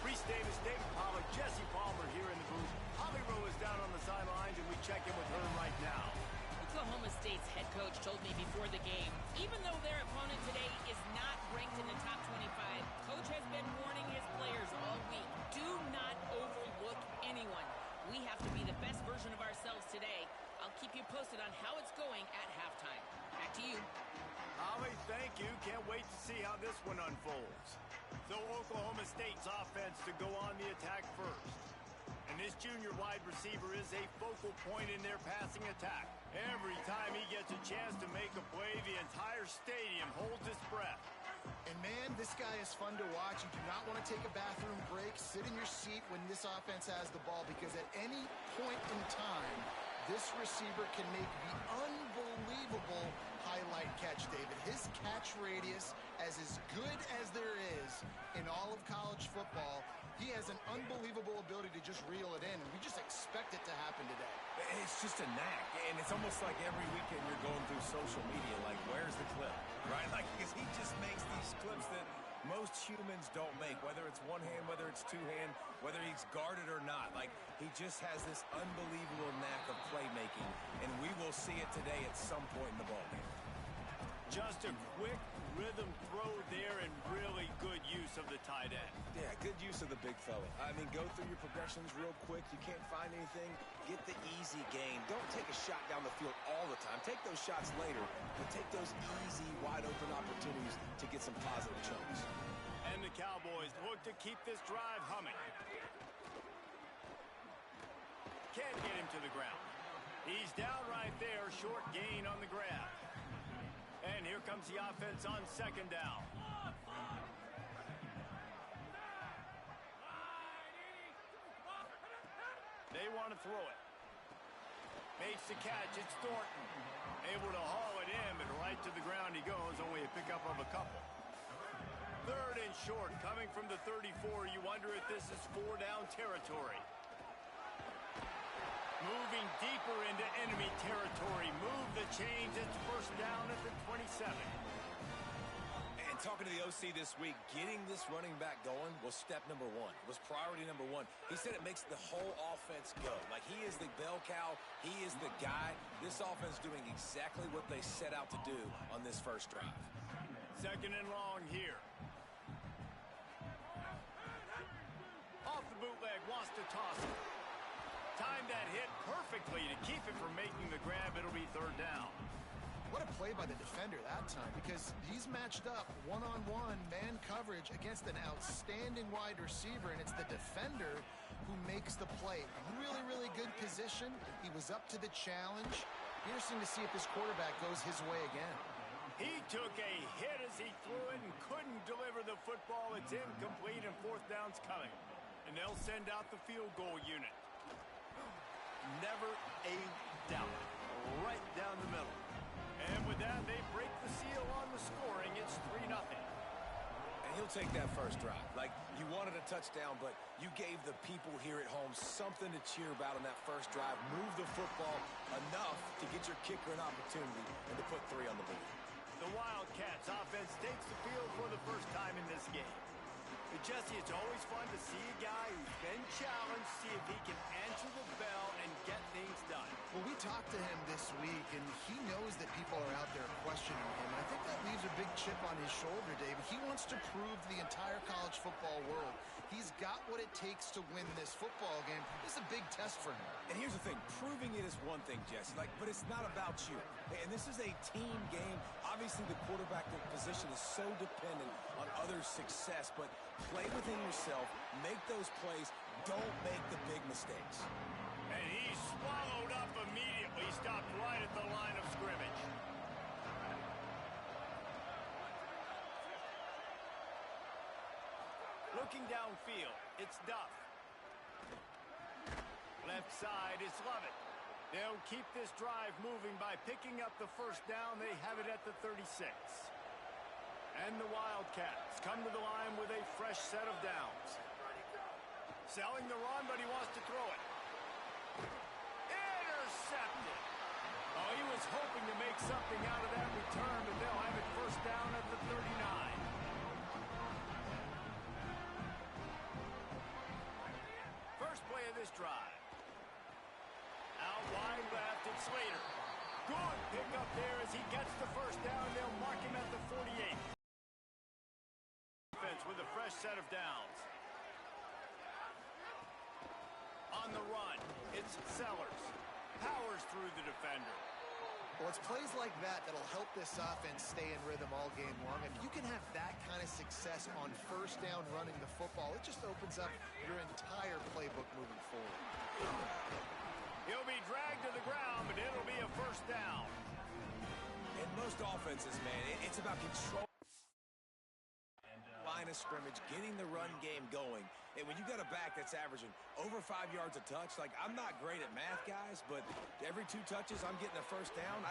Reese Davis, David Pollack, Jesse Palmer here in the booth. Holly Rowe is down on the sidelines, and we check in with her right now. Oklahoma State's head coach told me before the game, even though their opponent today is not ranked in the top 25, Coach has been warning his players all week, do not overlook anyone. We have to be the best version of ourselves today. I'll keep you posted on how it's going at halftime. Back to you. Holly, thank you. Can't wait to see how this one unfolds. So Oklahoma State's offense to go on the attack first. And this junior wide receiver is a focal point in their passing attack. Every time he gets a chance to make a play, the entire stadium holds its breath. And man, this guy is fun to watch. You do not want to take a bathroom break. Sit in your seat when this offense has the ball, because at any point in time, this receiver can make the unbelievable highlight catch, David. His catch radius is as good as there is in all of college football. He has an unbelievable ability to just reel it in, and we just expect it to happen today. It's just a knack, and it's almost like every weekend you're going through social media, like, where's the clip, right? Like, because he just makes these clips that most humans don't make, whether it's one hand, whether it's two hand, whether he's guarded or not. Like, he just has this unbelievable knack of playmaking, and we will see it today at some point in the ballgame. Just a quick rhythm throw there, and really good use of the tight end. Yeah, good use of the big fella. I mean, go through your progressions real quick. You can't find anything, get the easy gain. Don't take a shot down the field all the time. Take those shots later, but take those easy, wide-open opportunities to get some positive chunks. And the Cowboys look to keep this drive humming. Can't get him to the ground. He's down right there, short gain on the grab. And here comes the offense on second down. They want to throw it. Makes the catch. It's Thornton. Able to haul it in, but right to the ground he goes. Only a pickup of a couple. Third and short, coming from the 34. You wonder if this is 4-down territory. Moving deeper into enemy territory. Move the chains. It's first down at the 27. And talking to the OC this week, getting this running back going was step number one. Was priority number one. He said it makes the whole offense go. Like, he is the bell cow. He is the guy. This offense doing exactly what they set out to do on this first drive. Second and long here. Off the bootleg, wants to toss it. Timed that hit perfectly to keep it from making the grab. It'll be third down. What a play by the defender that time, because he's matched up one-on-one man coverage against an outstanding wide receiver, and it's the defender who makes the play. Really, really good position. He was up to the challenge. Interesting to see if this quarterback goes his way again. He took a hit as he threw it and couldn't deliver the football. It's incomplete, and fourth down's coming. And they'll send out the field goal unit. Never a doubt. Right down the middle. And with that, they break the seal on the scoring. It's 3-0. And he'll take that first drive. Like, you wanted a touchdown, but you gave the people here at home something to cheer about on that first drive. Move the football enough to get your kicker an opportunity and to put 3 on the board. The Wildcats offense takes the field for the first time in this game. But Jesse, it's always fun to see a guy who's been challenged, see if he can answer the bell and get things done. Well, we talked to him this week, and he knows that people are out there questioning him. I think that leaves a big chip on his shoulder, David. He wants to prove to the entire college football world he's got what it takes to win this football game. This is a big test for him. And here's the thing. Proving it is one thing, Jesse. But it's not about you. And this is a team game. Obviously, the quarterback position is so dependent on others' success, but play within yourself, make those plays, don't make the big mistakes. And he swallowed up immediately, stopped right at the line of scrimmage. Looking downfield, it's Duff. Left side, it's Lovett. They'll keep this drive moving by picking up the first down. They have it at the 36. And the Wildcats come to the line with a fresh set of downs. Selling the run, but he wants to throw it. Intercepted. Oh, he was hoping to make something out of that return, but they'll have it first down at the 39. Slater. Good pickup there as he gets the first down. They'll mark him at the 48. Defense with a fresh set of downs. On the run, it's Sellers. Powers through the defender. Well, it's plays like that that'll help this offense stay in rhythm all game long. If you can have that kind of success on first down running the football, it just opens up your entire playbook moving forward. He'll be dragged to the ground, but it'll be a first down. In most offenses, man, it's about control. Line of scrimmage, getting the run game going. And when you got a back that's averaging over 5 yards a touch, like, I'm not great at math, guys, but every 2 touches, I'm getting a first down.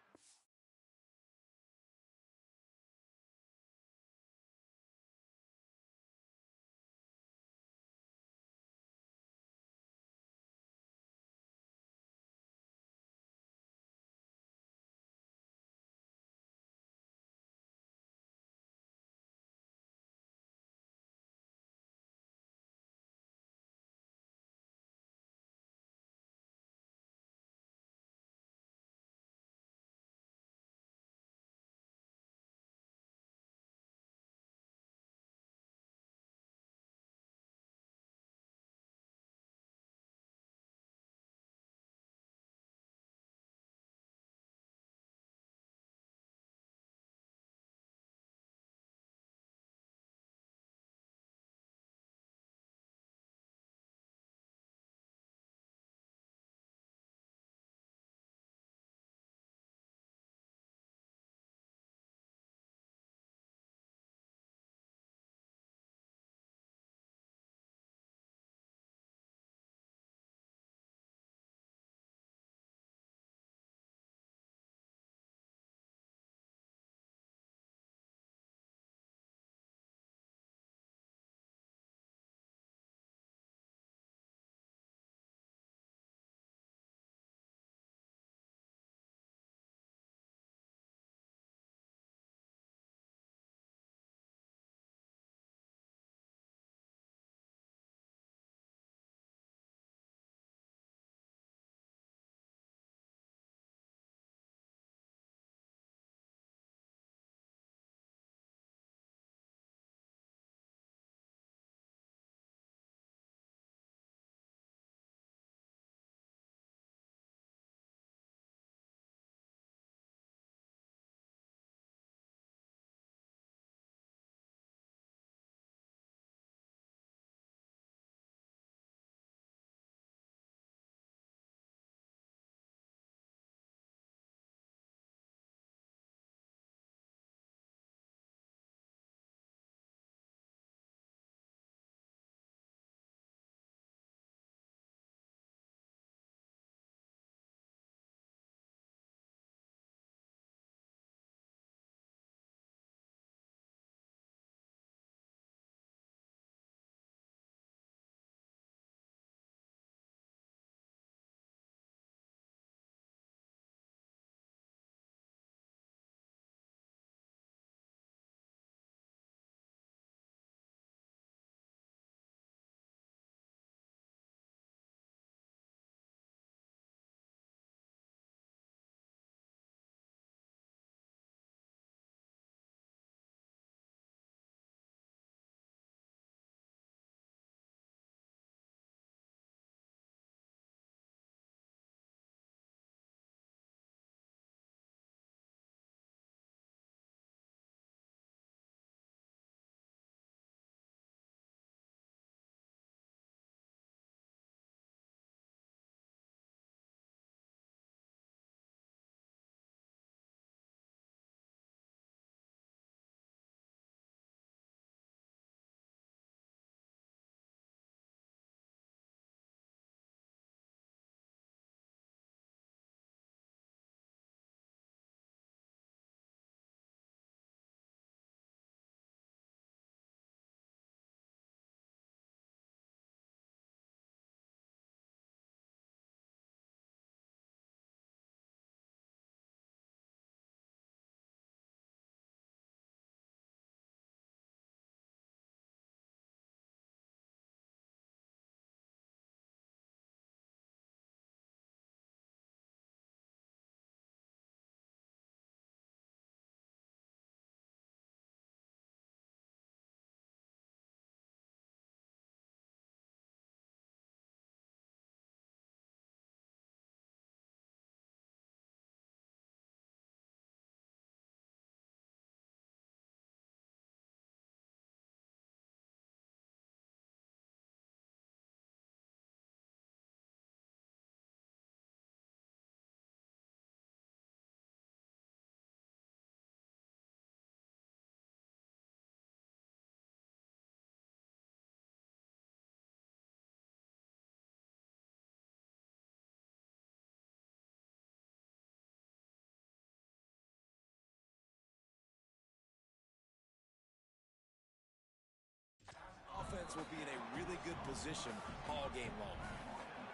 defense will be in a really good position all game long.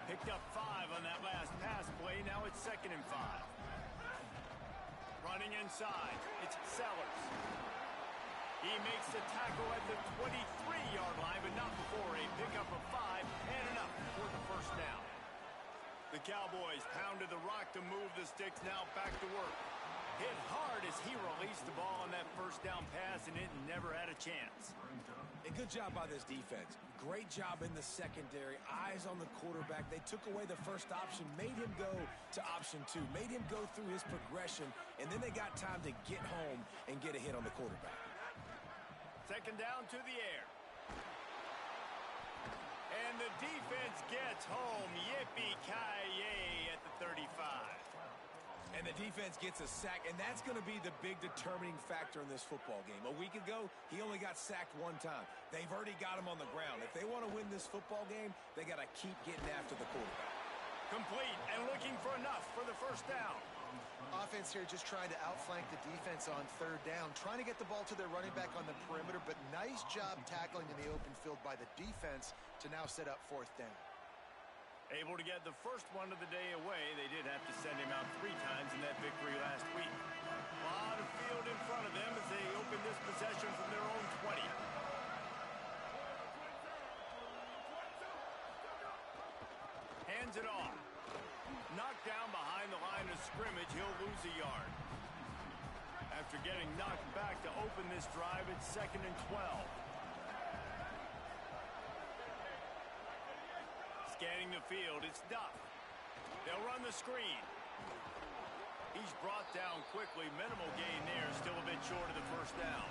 Picked up 5 on that last pass play. Now it's 2nd and 5. Running inside, it's Sellers. He makes the tackle at the 23-yard line, but not before a pickup of 5 and enough for the first down. The Cowboys pounded the rock to move the sticks, now back to work. Hit hard as he released the ball on that first down pass, and it never had a chance. A good job by this defense. Great job in the secondary. Eyes on the quarterback. They took away the first option, made him go to option 2, made him go through his progression, and then they got time to get home and get a hit on the quarterback. 2nd down to the air. And the defense gets home. Yippee-ki-yay at the 35. And the defense gets a sack, and that's going to be the big determining factor in this football game. A week ago, he only got sacked 1 time. They've already got him on the ground. If they want to win this football game, they got to keep getting after the quarterback. Complete and looking for enough for the first down. Offense here just trying to outflank the defense on 3rd down, trying to get the ball to their running back on the perimeter, but nice job tackling in the open field by the defense to now set up 4th down. Able to get the first one of the day away. They did have to send him out 3 times in that victory last week. A lot of field in front of them as they open this possession from their own 20. Hands it off. Knocked down behind the line of scrimmage. He'll lose a yard. After getting knocked back to open this drive, it's 2nd and 12. Scanning the field, it's Duff. They'll run the screen. He's brought down quickly. Minimal gain there, still a bit short of the first down.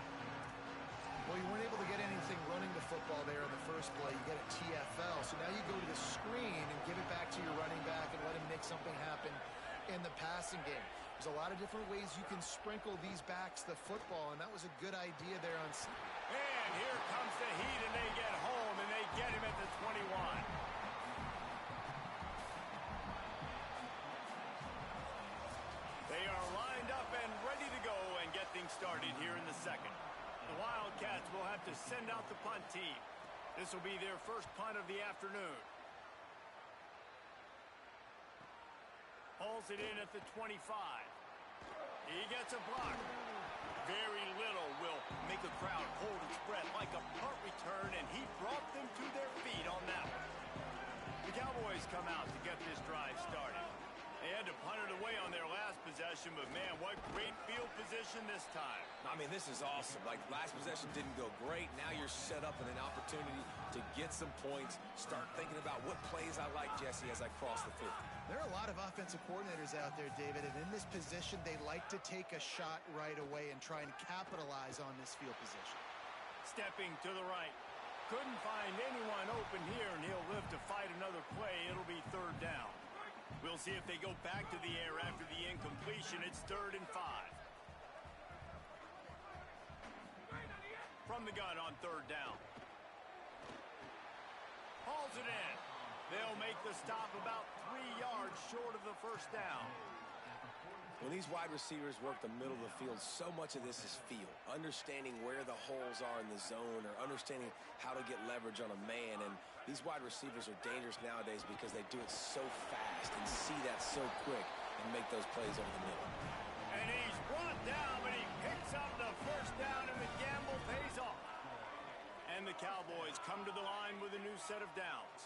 Well, you weren't able to get anything running the football there in the first play. You get a TFL, so now you go to the screen and give it back to your running back and let him make something happen in the passing game. There's a lot of different ways you can sprinkle these backs the football, and that was a good idea there on. And here comes the heat, and they get home, and they get him at the 21. They are lined up and ready to go and get things started here in the 2nd. The Wildcats will have to send out the punt team. This will be their first punt of the afternoon. Hauls it in at the 25. He gets a block. Very little will make a crowd hold its breath like a punt return, and he brought them to their feet on that one. The Cowboys come out to get this drive started. They had to punt it away on their last possession, but man, what great field position this time. I mean, this is awesome. Like, last possession didn't go great. Now you're set up in an opportunity to get some points. Start thinking about what plays I like, Jesse, as I cross the 50. There are a lot of offensive coordinators out there, David, and in this position, they like to take a shot right away and try and capitalize on this field position. Stepping to the right. Couldn't find anyone open here, and he'll live to fight another play. It'll be 3rd down. We'll see if they go back to the air after the incompletion. It's 3rd and 5. From the gun on 3rd down. Hauls it in. They'll make the stop about 3 yards short of the first down. When these wide receivers work the middle of the field, so much of this is feel. Understanding where the holes are in the zone, or understanding how to get leverage on a man. And these wide receivers are dangerous nowadays because they do it so fast and see that so quick and make those plays over the middle. And he's brought down, but he picks up the first down, and the gamble pays off. And the Cowboys come to the line with a new set of downs.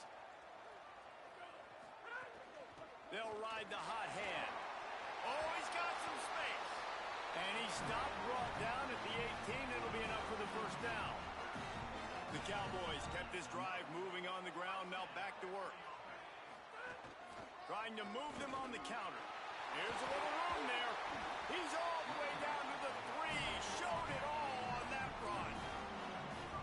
They'll ride the hot hand. Oh, he's got some space. And he stopped, brought down at the 18. It'll be enough for the first down. The Cowboys kept this drive moving on the ground, now back to work. Trying to move them on the counter. Here's a little room there. He's all the way down to the 3. Showed it all on that run.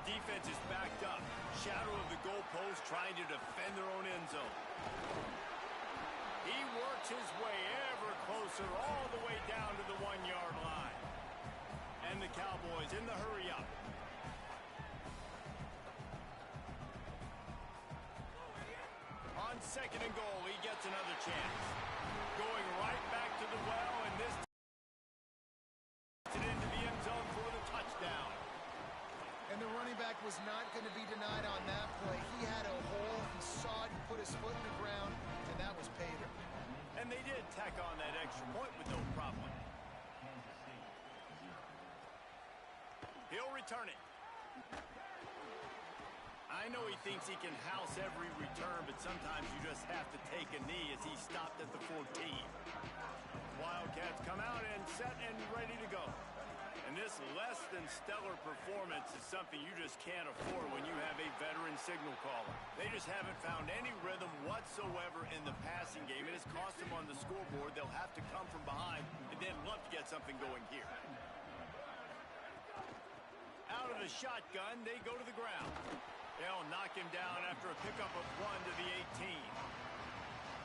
Defense is backed up. Shadow of the goalpost trying to defend their own end zone. He works his way ever closer all the way down to the 1-yard line. And the Cowboys in the hurry up. On 2nd and goal, he gets another chance. Going right back to the well, and this it into the end zone for the touchdown. And the running back was not going to be denied on that play. He had a hole, he saw it, he put his foot in the ground, and that was pay dirt. And they did tack on that extra point with no problem. He'll return it. I know he thinks he can house every return, but sometimes you just have to take a knee as he stopped at the 14. Wildcats come out and set and ready to go. And this less than stellar performance is something you just can't afford when you have a veteran signal caller. They just haven't found any rhythm whatsoever in the passing game. It has cost them on the scoreboard. They'll have to come from behind and then love to get something going here. Out of the shotgun, they go to the ground. They'll knock him down after a pickup of 1 to the 18.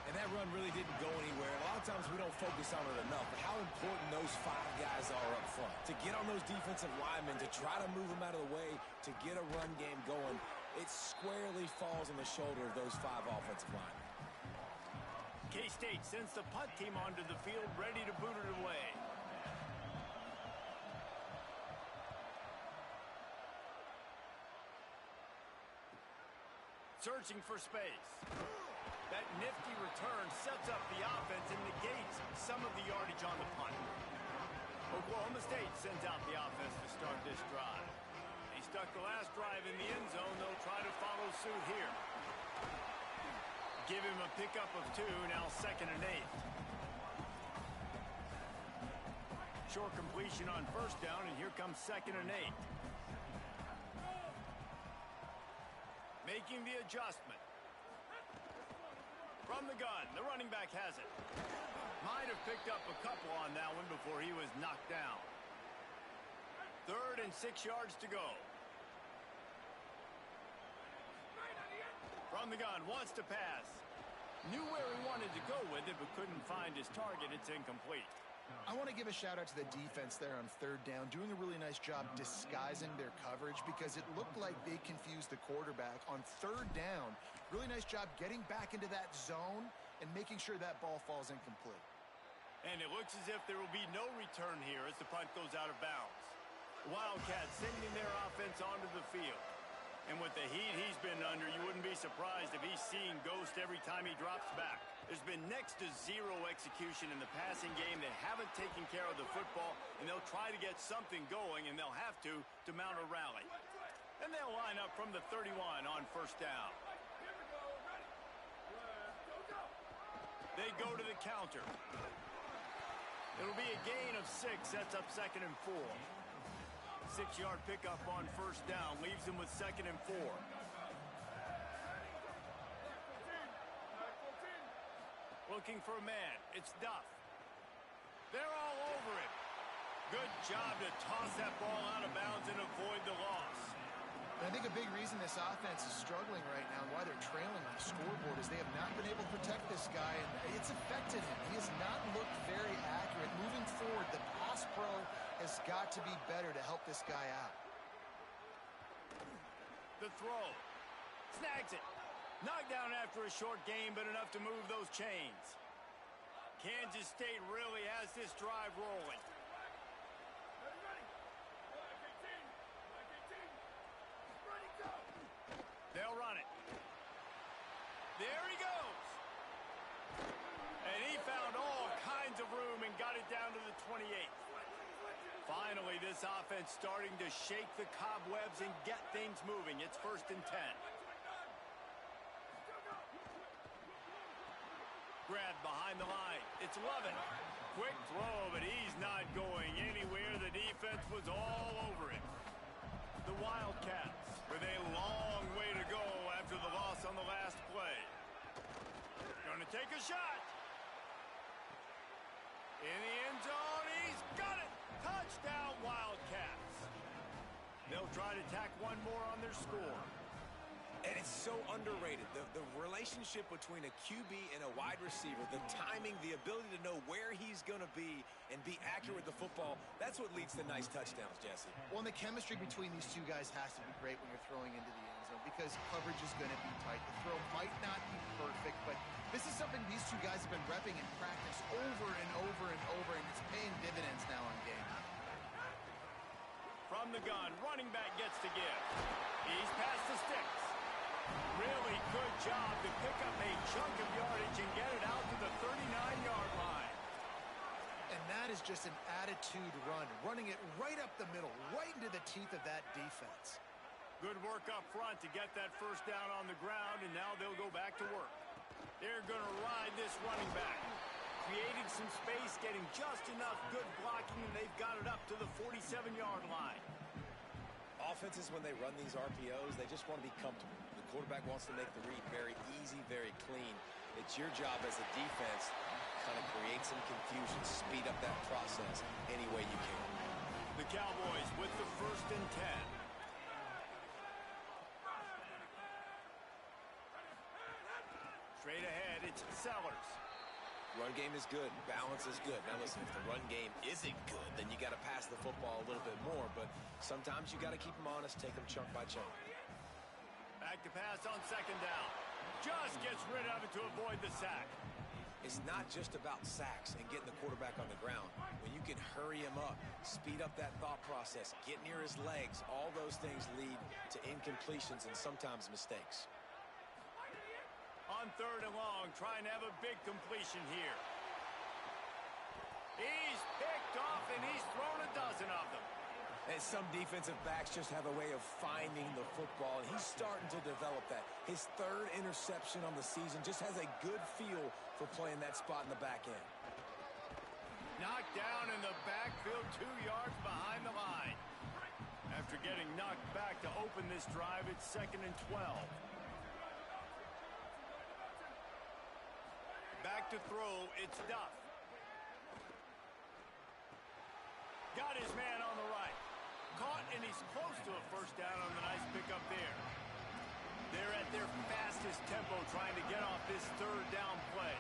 And that run really didn't go anywhere. A lot of times we don't focus on it enough, but how important those 5 guys are up front. To get on those defensive linemen, to try to move them out of the way, to get a run game going, it squarely falls on the shoulder of those 5 offensive linemen. K-State sends the punt team onto the field, ready to boot it away. Searching for space. That nifty return sets up the offense and negates some of the yardage on the punt. Oklahoma State sends out the offense to start this drive. They stuck the last drive in the end zone. They'll try to follow suit here. Give him a pickup of 2, now 2nd and 8. Short completion on 1st down, and here comes 2nd and 8. Making the adjustment. From the gun, the running back has it. Might have picked up a couple on that one before he was knocked down. 3rd and 6 yards to go. From the gun, wants to pass. Knew where he wanted to go with it, but couldn't find his target. It's incomplete. I want to give a shout out to the defense there on 3rd down, doing a really nice job disguising their coverage because it looked like they confused the quarterback on 3rd down. Really nice job getting back into that zone and making sure that ball falls incomplete. And it looks as if there will be no return here as the punt goes out of bounds. Wildcats sending their offense onto the field. And with the heat he's been under, you wouldn't be surprised if he's seeing ghost every time he drops back. There's been next to 0 execution in the passing game. They haven't taken care of the football, and they'll try to get something going, and they'll have to mount a rally. And they'll line up from the 31 on 1st down. They go to the counter. It'll be a gain of 6, sets up 2nd and 4. 6-yard pickup on 1st down, leaves him with 2nd and 4. Looking for a man. It's Duff. They're all over him. Good job to toss that ball out of bounds and avoid the loss. And I think a big reason this offense is struggling right now and why they're trailing on the scoreboard is they have not been able to protect this guy, and it's affected him. He has not looked very accurate. Moving forward, the pass pro has got to be better to help this guy out. The throw. Snags it. Knocked down after a short game, but enough to move those chains. Kansas State really has this drive rolling. They'll run it. There he goes. And he found all kinds of room and got it down to the 28. Finally, this offense starting to shake the cobwebs and get things moving. It's 1st and 10. Grabbed behind the line. It's Lovett. Quick throw, but he's not going anywhere. The defense was all over him. The Wildcats with a long way to go after the loss on the last play. Gonna take a shot. In the end zone, he's got it. Touchdown, Wildcats. They'll try to tack one more on their score. And it's so underrated. The relationship between a QB and a wide receiver, the timing, the ability to know where he's going to be and be accurate with the football, that's what leads to nice touchdowns, Jesse. Well, and the chemistry between these two guys has to be great when you're throwing into the end zone because coverage is going to be tight. The throw might not be perfect, but this is something these two guys have been repping in practice over and over and over, and it's paying dividends now on game. From From the gun, running back gets to give. He's past the sticks. Really good job to pick up a chunk of yardage and get it out to the 39-yard line. And that is just an attitude run, running it right up the middle, right into the teeth of that defense. Good work up front to get that first down on the ground, and now they'll go back to work. They're going to ride this running back. Creating some space, getting just enough good blocking, and they've got it up to the 47-yard line. Offenses, when they run these RPOs, they just want to be comfortable. The quarterback wants to make the read very easy, very clean. It's your job as a defense to kind of create some confusion, speed up that process any way you can. The Cowboys with the 1st and 10. Straight ahead, it's Sellers. Run game is good. Balance is good. Now listen, if the run game isn't good, then you got to pass the football a little bit more. But sometimes you got to keep them honest, take them chunk by chunk. Back to pass on 2nd down. Just gets rid of it to avoid the sack. It's not just about sacks and getting the quarterback on the ground. When you can hurry him up, speed up that thought process, get near his legs, all those things lead to incompletions and sometimes mistakes. On 3rd and long, trying to have a big completion here. He's picked off, and he's thrown a dozen of them. And some defensive backs just have a way of finding the football, and he's starting to develop that. His 3rd interception on the season just has a good feel for playing that spot in the back end. Knocked down in the backfield, 2 yards behind the line. After getting knocked back to open this drive, it's 2nd and 12. Back to throw, it's Duff. Got his man on the right. Caught, and he's close to a 1st down on the nice pickup there. They're at their fastest tempo trying to get off this 3rd down play.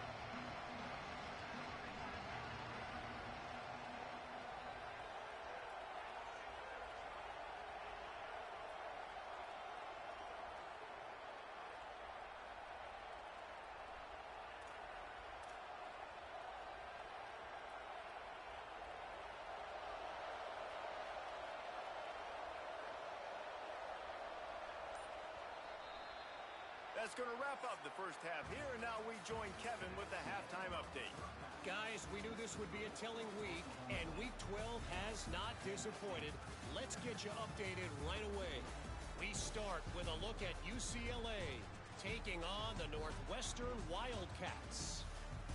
That's going to wrap up the first half here, and now we join Kevin with the halftime update. Guys, we knew this would be a telling week, and Week 12 has not disappointed. Let's get you updated right away. We start with a look at UCLA taking on the Northwestern Wildcats.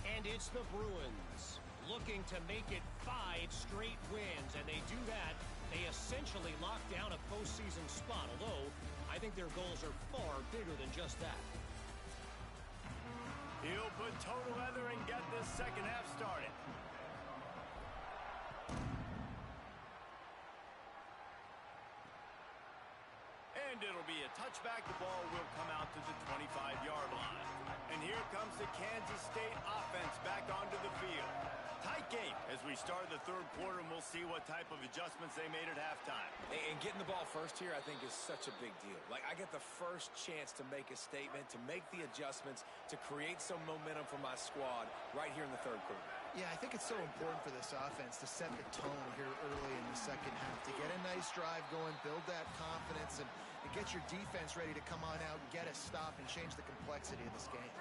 And it's the Bruins looking to make it 5 straight wins, and they do that. They essentially lock down a postseason spot, although I think their goals are far bigger than just that. He'll put total leather and get this second half started. And it'll be a touchback. The ball will come out to the 25-yard line. And here comes the Kansas State offense back onto the field. Tight game as we start the 3rd quarter, and we'll see what type of adjustments they made at halftime. And getting the ball first here, I think, is such a big deal. Like, I get the first chance to make a statement, to make the adjustments, to create some momentum for my squad right here in the 3rd quarter. Yeah, I think it's so important for this offense to set the tone here early in the second half, to get a nice drive going, build that confidence, and get your defense ready to come on out, get a stop, and change the complexity of this game.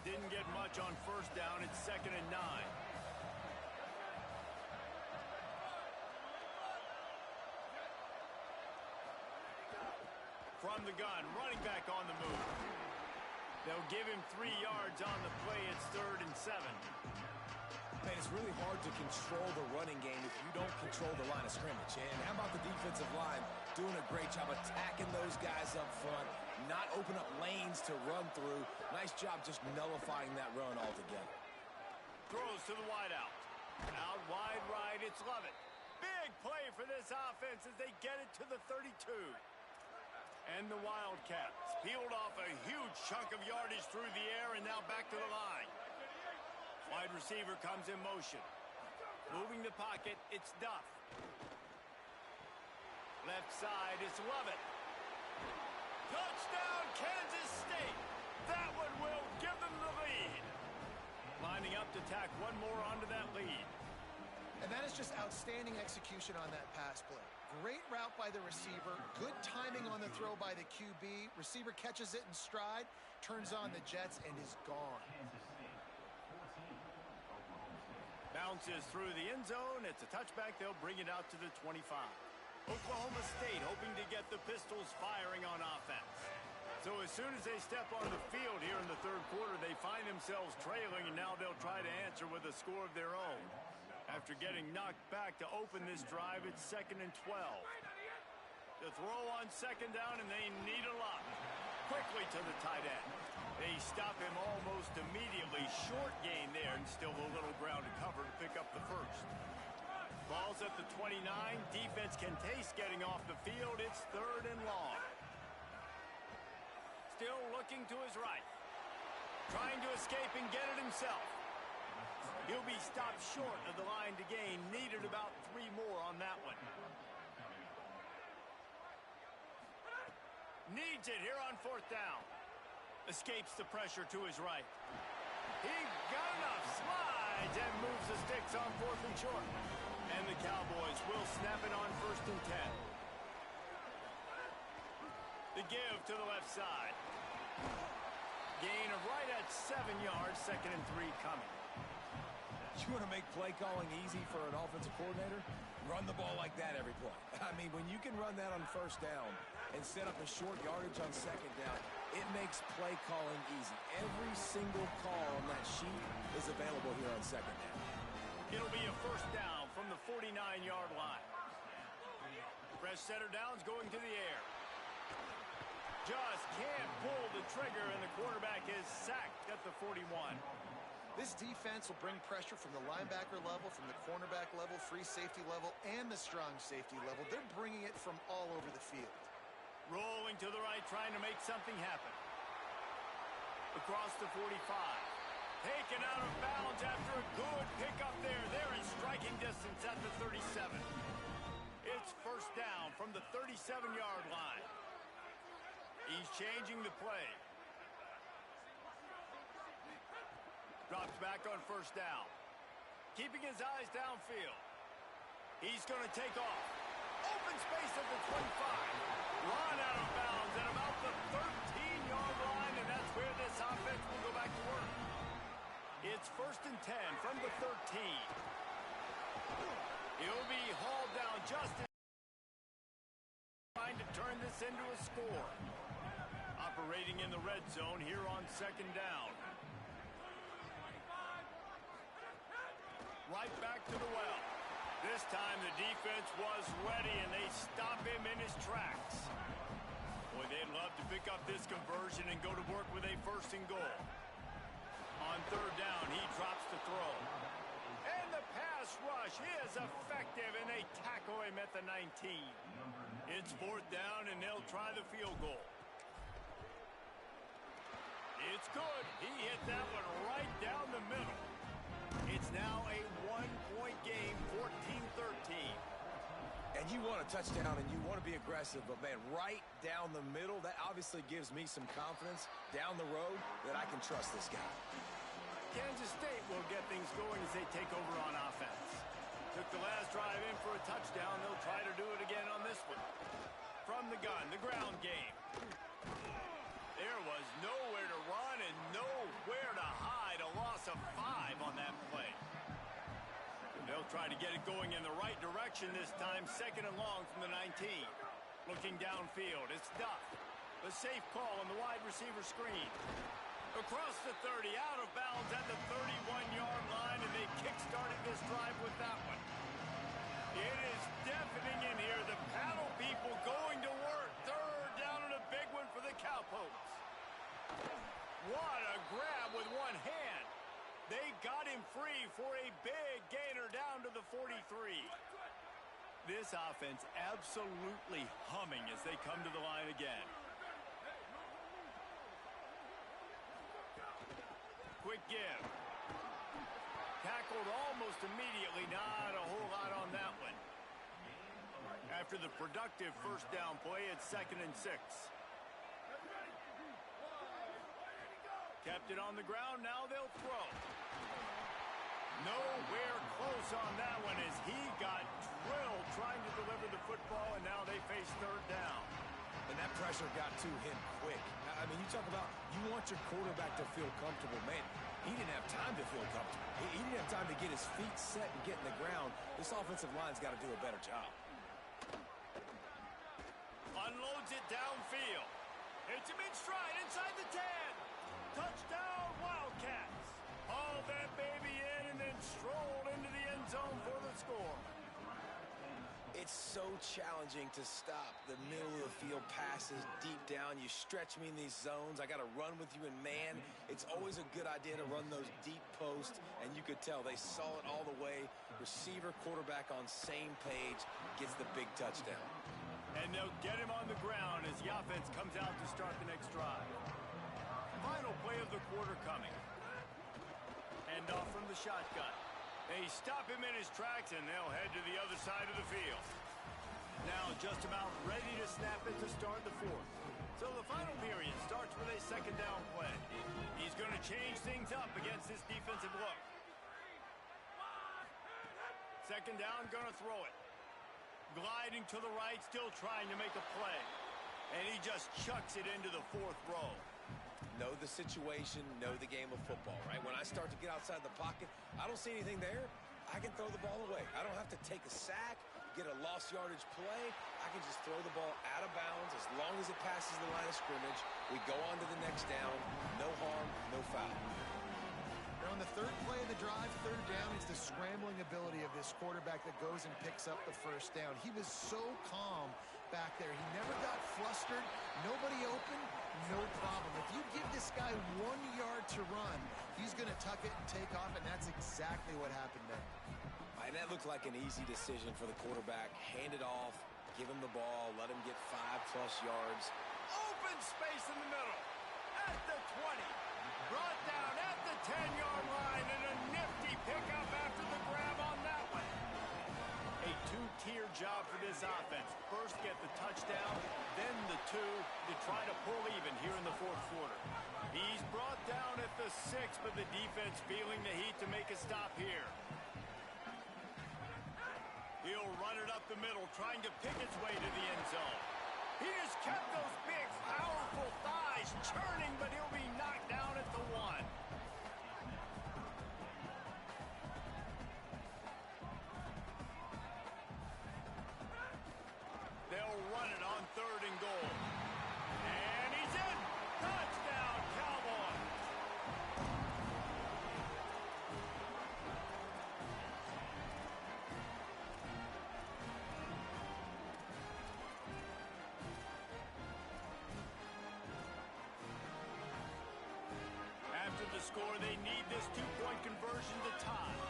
Didn't get much on 1st down. It's 2nd and 9. From the gun, running back on the move. They'll give him 3 yards on the play. It's 3rd and 7. Man, it's really hard to control the running game if you don't control the line of scrimmage. And how about the defensive line doing a great job attacking those guys up front, not open up lanes to run through. Nice job just nullifying that run altogether. Throws to the wideout. Out wide right, it's Lovett. Big play for this offense as they get it to the 32. And the Wildcats peeled off a huge chunk of yardage through the air and now back to the line. Wide receiver comes in motion. Moving the pocket, it's Duff. Left side, it's Lovett. Touchdown, Kansas State. That one will give them the lead. Lining up to tack one more onto that lead. And that is just outstanding execution on that pass play. Great route by the receiver, good timing on the throw by the QB. Receiver catches it in stride, turns on the jets, and is gone. Bounces through the end zone. It's a touchback. They'll bring it out to the 25. Oklahoma State hoping to get the Pistols firing on offense. So as soon as they step on the field here in the third quarter, they find themselves trailing, and now they'll try to answer with a score of their own. After getting knocked back to open this drive, it's 2nd and 12. The throw on 2nd down, and they need a lot. Quickly to the tight end. They stop him almost immediately. Short gain there, and still a little ground to cover to pick up the first. Ball's at the 29. Defense can taste getting off the field. It's 3rd and long. Still looking to his right. Trying to escape and get it himself. He'll be stopped short of the line to gain. Needed about 3 more on that one. Needs it here on 4th down. Escapes the pressure to his right. He got enough. Slides and moves the sticks on 4th and short. And the Cowboys will snap it on 1st and 10. The give to the left side. Gain of right at 7 yards. 2nd and 3 coming. You want to make play calling easy for an offensive coordinator? Run the ball like that every play. I mean, when you can run that on 1st down and set up a short yardage on 2nd down, it makes play calling easy. Every single call on that sheet is available here on 2nd down. It'll be a 1st down from the 49-yard line. Fresh center downs going to the air. Just can't pull the trigger, and the quarterback is sacked at the 41. This defense will bring pressure from the linebacker level, from the cornerback level, free safety level, and the strong safety level. They're bringing it from all over the field. Rolling to the right, trying to make something happen. Across the 45. Taken out of bounds after a good pickup there. They're in striking distance at the 37. It's 1st down from the 37-yard line. He's changing the play. Drops back on 1st down. Keeping his eyes downfield. He's going to take off. Open space at the 25. Run out of bounds at about the 13-yard line, and that's where this offense will go back to work. It's 1st and 10 from the 13. He'll be hauled down just in time to turn this into a score. Operating in the red zone here on 2nd down. Right back to the well. This time the defense was ready, and they stop him in his tracks. Boy, they'd love to pick up this conversion and go to work with a 1st and goal. On 3rd down, he drops the throw. And the pass rush is effective, and they tackle him at the 19. It's 4th down, and they'll try the field goal. It's good. He hit that one right down the middle. It's now a 1-point game, 14-13. And you want a touchdown and you want to be aggressive, but, man, right down the middle, that obviously gives me some confidence down the road that I can trust this guy. Kansas State will get things going as they take over on offense. Took the last drive in for a touchdown. They'll try to do it again on this one. From the gun, the ground game. There was nowhere to run and nowhere to hide. A loss of 5 on that play. They'll try to get it going in the right direction this time. 2nd and long from the 19. Looking downfield, it's Duff. The safe call on the wide receiver screen. Across the 30, out of bounds at the 31-yard line, and they kick-started this drive with that one. It is deafening in here. The paddle people going to work. 3rd down and a big one for the Cowpokes. What a grab with one hand. They got him free for a big gainer down to the 43. This offense absolutely humming as they come to the line again. Quick give. Tackled almost immediately. Not a whole lot on that one. After the productive 1st down play, it's 2nd and 6. Kept it on the ground. Now they'll throw. Nowhere close on that one as he got drilled trying to deliver the football, and now they face third down. And that pressure got to him quick. I mean, you talk about you want your quarterback to feel comfortable. Man, he didn't have time to feel comfortable. He didn't have time to get his feet set and get in the ground. This offensive line's got to do a better job. Unloads it downfield. Hits him in stride inside the 10. Touchdown, Wildcats. Hauled that baby in and then strolled into the end zone for the score. It's so challenging to stop the middle of the field passes deep down. You stretch me in these zones. I got to run with you in man. It's always a good idea to run those deep posts, and you could tell they saw it all the way. Receiver, quarterback on same page, gets the big touchdown. And they'll get him on the ground as the offense comes out to start the next drive. Final play of the quarter coming. Hand off from the shotgun. They stop him in his tracks, and they'll head to the other side of the field. Now just about ready to snap it to start the fourth. So the final period starts with a second down play. He's going to change things up against this defensive look. Second down, going to throw it. Gliding to the right, still trying to make a play. And he just chucks it into the fourth row. Know the situation, know the game of football, right? When I start to get outside the pocket, I don't see anything there. I can throw the ball away. I don't have to take a sack, get a lost yardage play. I can just throw the ball out of bounds as long as it passes the line of scrimmage. We go on to the next down. No harm, no foul. Now on the third play of the drive, third down, it's the scrambling ability of this quarterback that goes and picks up the first down. He was so calm back there. He never got flustered. Nobody open, no problem. If you give this guy 1 yard to run, he's going to tuck it and take off, and that's exactly what happened there. And that looked like an easy decision for the quarterback. Hand it off, give him the ball, let him get 5+ yards. Open space in the middle. At the 20. Brought down at the 10-yard line, and a nifty pickup after the grab on that one. A two-tier job for this offense. First get the touchdown, then the 2 to try to pull even here in the fourth quarter. He's brought down at the 6, but the defense feeling the heat to make a stop here. He'll run it up the middle, trying to pick its way to the end zone. He just kept those big, powerful thighs churning, but he'll be knocked down at the 1. They'll run it on third and goal. And he's in. Touchdown, Cowboys. After the score, they need this 2-point conversion to tie.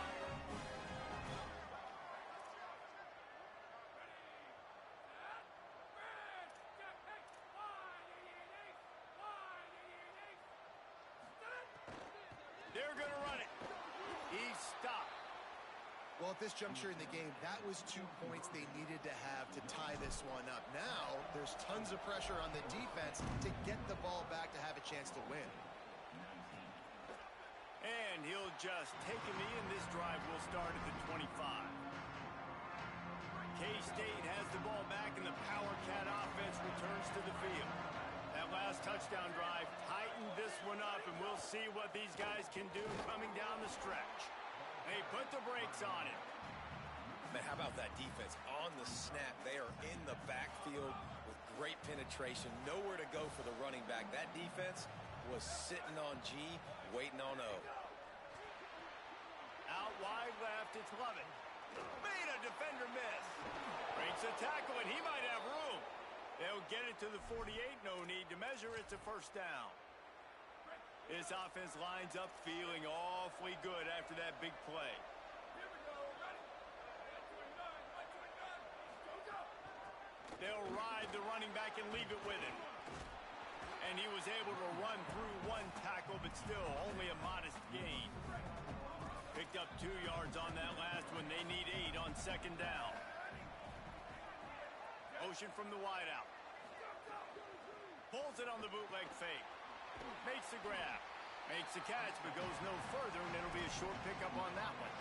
They're going to run it. He's stopped. Well, at this juncture in the game, that was 2 points they needed to have to tie this one up. Now, there's tons of pressure on the defense to get the ball back to have a chance to win. And he'll just take a knee, and this drive will start at the 25. K-State has the ball back, and the Power Cat offense returns to the field. That last touchdown drive tightened this one up, and we'll see what these guys can do coming down the stretch. They put the brakes on it. Man, how about that defense? On the snap, they are in the backfield with great penetration. Nowhere to go for the running back. That defense was sitting on G, waiting on O. Out wide left, it's Lovett. Made a defender miss. Breaks a tackle, and he might have room. They'll get it to the 48, no need to measure. It's a first down. This offense lines up feeling awfully good after that big play. They'll ride the running back and leave it with him. And he was able to run through 1 tackle, but still only a modest gain. Picked up 2 yards on that last one. They need 8 on second down. Motion from the wideout. Pulls it on the bootleg fake. Makes the grab. Makes the catch, but goes no further, and it'll be a short pickup on that one.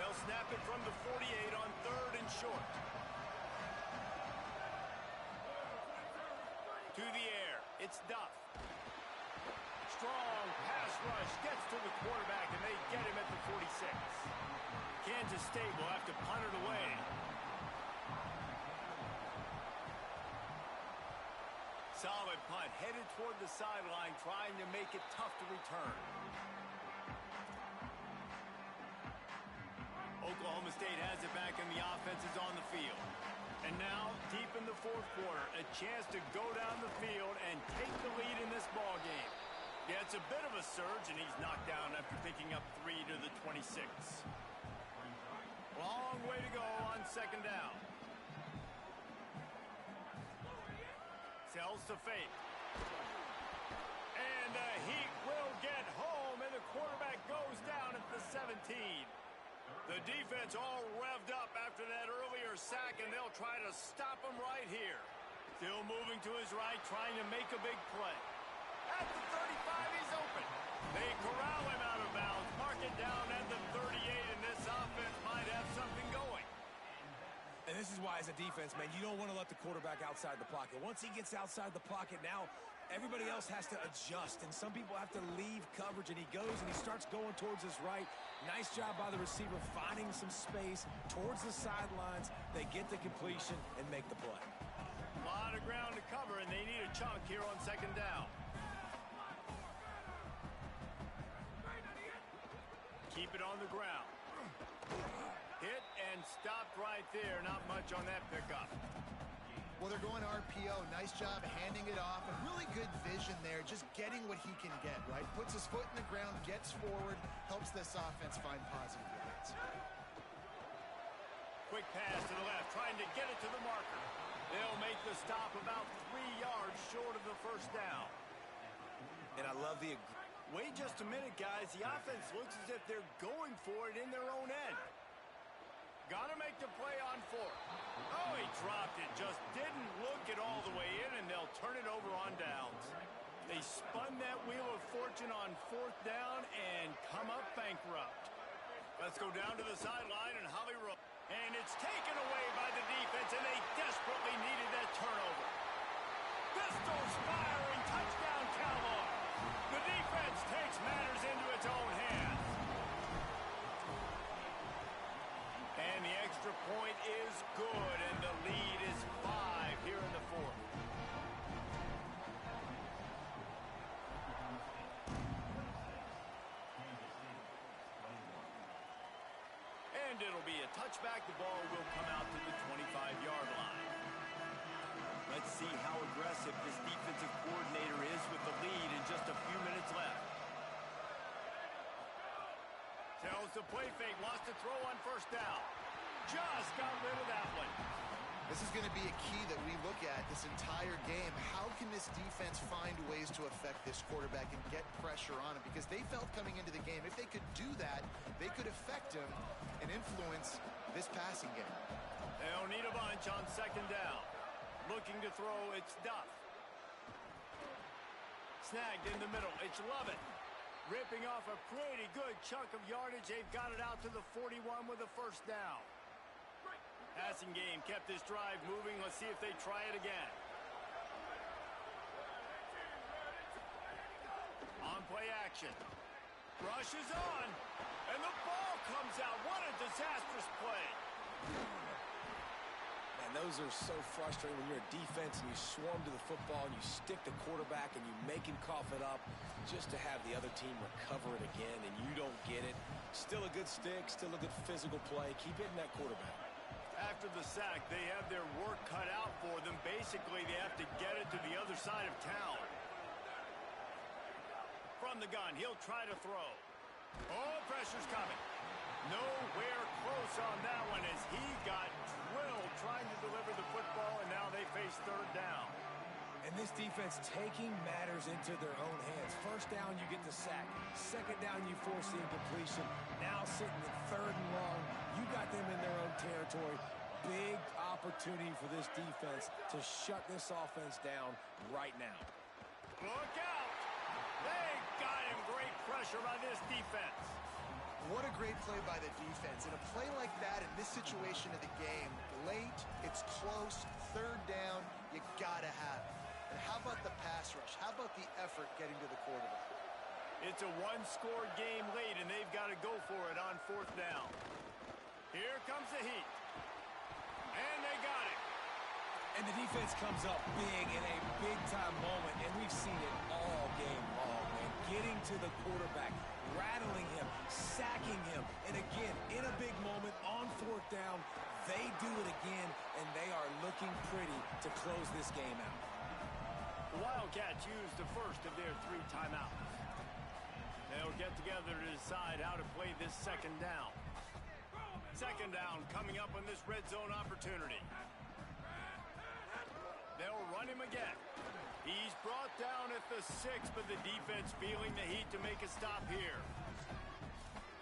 They'll snap it from the 48 on 3rd and short. To the air, it's Duff. Strong pass rush gets to the quarterback, and they get him at the 46. Kansas State will have to punt it away. Solid punt, headed toward the sideline, trying to make it tough to return. Oklahoma State has it back, and the offense is on the field. And now, deep in the 4th quarter, a chance to go down the field and take the lead in this ball game. Yeah, it's a bit of a surge, and he's knocked down after picking up 3 to the 26. Long way to go on 2nd down. Sells to fake. And the Heat will get home, and the quarterback goes down at the 17. The defense all revved up after that earlier sack, and they'll try to stop him right here. Still moving to his right, trying to make a big play. At the 35, he's open. They corral him out of bounds, mark it down at the 38, and this offense might have something going. And this is why, as a defense, man, you don't want to let the quarterback outside the pocket. Once he gets outside the pocket, now everybody else has to adjust, and some people have to leave coverage, and he goes and he starts going towards his right. Nice job by the receiver finding some space towards the sidelines. They get the completion and make the play. A lot of ground to cover, and they need a chunk here on 2nd down. Keep it on the ground. Hit and stopped right there. Not much on that pickup. Well, they're going RPO. Nice job handing it off. And really good vision there, just getting what he can get, right? Puts his foot in the ground, gets forward, helps this offense find positive yards. Quick pass to the left, trying to get it to the marker. They'll make the stop about 3 yards short of the 1st down. And I love the... Wait just a minute, guys. The offense looks as if they're going for it in their own end. Got to make the play on 4th. Oh, he dropped it. Just didn't look it all the way in, and they'll turn it over on downs. They spun that wheel of fortune on 4th down and come up bankrupt. Let's go down to the sideline and Holly Rowe. And it's taken away by the defense, and they desperately needed that turnover. Pistols firing. Touchdown, Cowboys. The defense takes matters into its own hands. And the extra point is good, and the lead is 5 here in the 4th. And it'll be a touchback. The ball will come out to the 25-yard line. Let's see how aggressive this defensive coordinator is with the lead in just a few minutes left. Tells the play fake, wants to throw on 1st down. Just got rid of that one. This is going to be a key that we look at this entire game. How can this defense find ways to affect this quarterback and get pressure on him? Because they felt coming into the game, if they could do that, they could affect him and influence this passing game. They'll need a bunch on 2nd down. Looking to throw, it's Duff. Snagged in the middle, it's Lovett. Ripping off a pretty good chunk of yardage. They've got it out to the 41 with a 1st down. Passing game kept this drive moving. Let's see if they try it again. On play action. Rush is on. And the ball comes out. What a disastrous play. Man, those are so frustrating when you're a defense and you swarm to the football and you stick the quarterback and you make him cough it up just to have the other team recover it again and you don't get it. Still a good stick, still a good physical play. Keep hitting that quarterback. After the sack, they have their work cut out for them. Basically, they have to get it to the other side of town. From the gun, he'll try to throw. Oh, pressure's coming. Nowhere close on that one as he got drilled trying to deliver the football, and now they face 3rd down. And this defense taking matters into their own hands. 1st down, you get the sack. 2nd down, you force the incompletion. Now sitting at 3rd and long, you got them in their own territory. Big opportunity for this defense to shut this offense down right now. Look out! They got him. Great pressure by this defense. What a great play by the defense. In a play like that, in this situation of the game, late, it's close, third down, you gotta have it. And how about the pass rush? How about the effort getting to the quarterback? It's a one-score game late, and they've got to go for it on fourth down. Here comes the heat. And they got it. And the defense comes up big in a big-time moment, and we've seen it all game long, man. Getting to the quarterback, rattling him, sacking him, and again, in a big moment on fourth down, they do it again, and they are looking pretty to close this game out. The Wildcats use the first of their 3 timeouts. They'll get together to decide how to play this second down. Second down coming up on this red zone opportunity. They'll run him again. He's brought down at the 6, but the defense feeling the heat to make a stop here.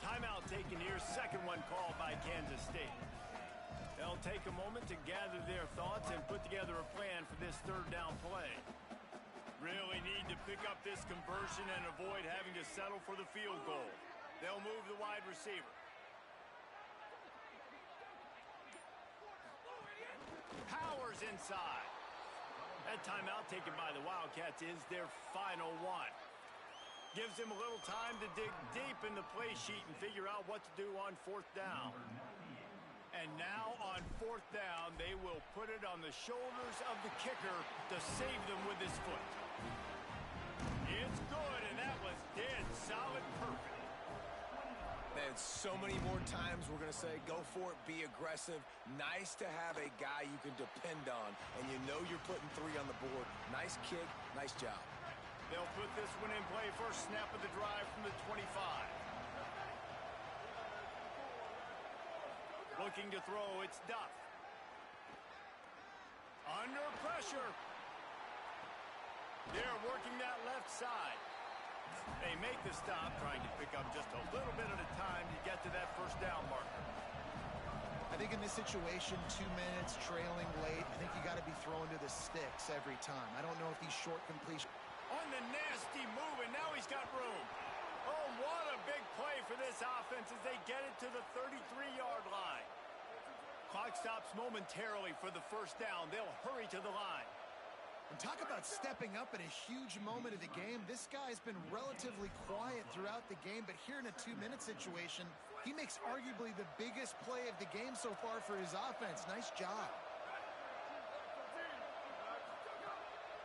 Timeout taken here, second one called by Kansas State. They'll take a moment to gather their thoughts and put together a plan for this third down play. Really need to pick up this conversion and avoid having to settle for the field goal. They'll move the wide receiver. Powers inside. That timeout taken by the Wildcats is their final one. Gives them a little time to dig deep in the play sheet and figure out what to do on fourth down. And now on fourth down, they will put it on the shoulders of the kicker to save them with his foot. It's good, and that was dead solid perfect. Man, so many more times we're going to say, go for it, be aggressive. Nice to have a guy you can depend on, and you know you're putting 3 on the board. Nice kick, nice job. They'll put this one in play. First snap of the drive from the 25. Looking to throw, it's Duff. Under pressure. They're working that left side. They make the stop, trying to pick up just a little bit at a time to get to that first down marker. I think in this situation, 2 minutes, trailing late, I think you got to be throwing to the sticks every time. I don't know if these short completions... On the nasty move, and now he's got room. Oh, what a big play for this offense as they get it to the 33-yard line. Clock stops momentarily for the first down. They'll hurry to the line. And talk about stepping up in a huge moment of the game. This guy's been relatively quiet throughout the game, but here in a 2-minute situation, he makes arguably the biggest play of the game so far for his offense. Nice job.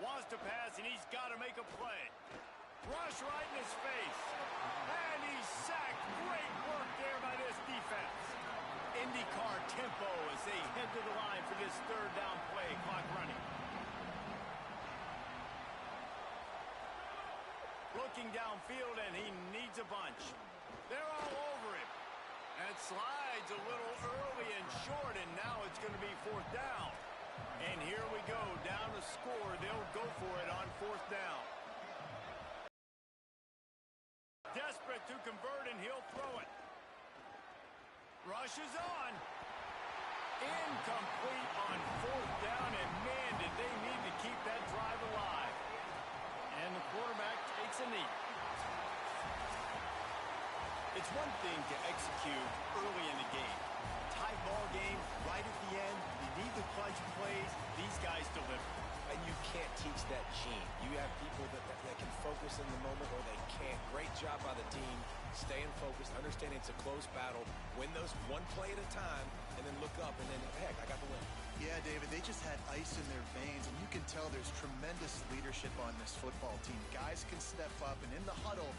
Wants to pass, and he's got to make a play. Rush right in his face. And he's sacked. Great work there by this defense. IndyCar tempo as they head to the line for this third down play. Clock running. Looking downfield, and he needs a bunch. They're all over him. That slides a little early and short, and now it's going to be fourth down. And here we go, down to score. They'll go for it on fourth down. Desperate to convert, and he'll throw it. Rushes on. Incomplete on fourth down, and man, did they need to keep that drive alive. And the quarterback takes a knee. It's one thing to execute early in the game. Tie ball game, right at the end. You need the clutch plays. These guys deliver. And you can't teach that gene. You have people that can focus in the moment or they can't. Great job by the team, staying focused, understanding it's a close battle, win those one play at a time, and then look up, and then, heck, I got the win. Yeah, David, they just had ice in their veins, and you can tell there's tremendous leadership on this football team. Guys can step up, and in the huddle,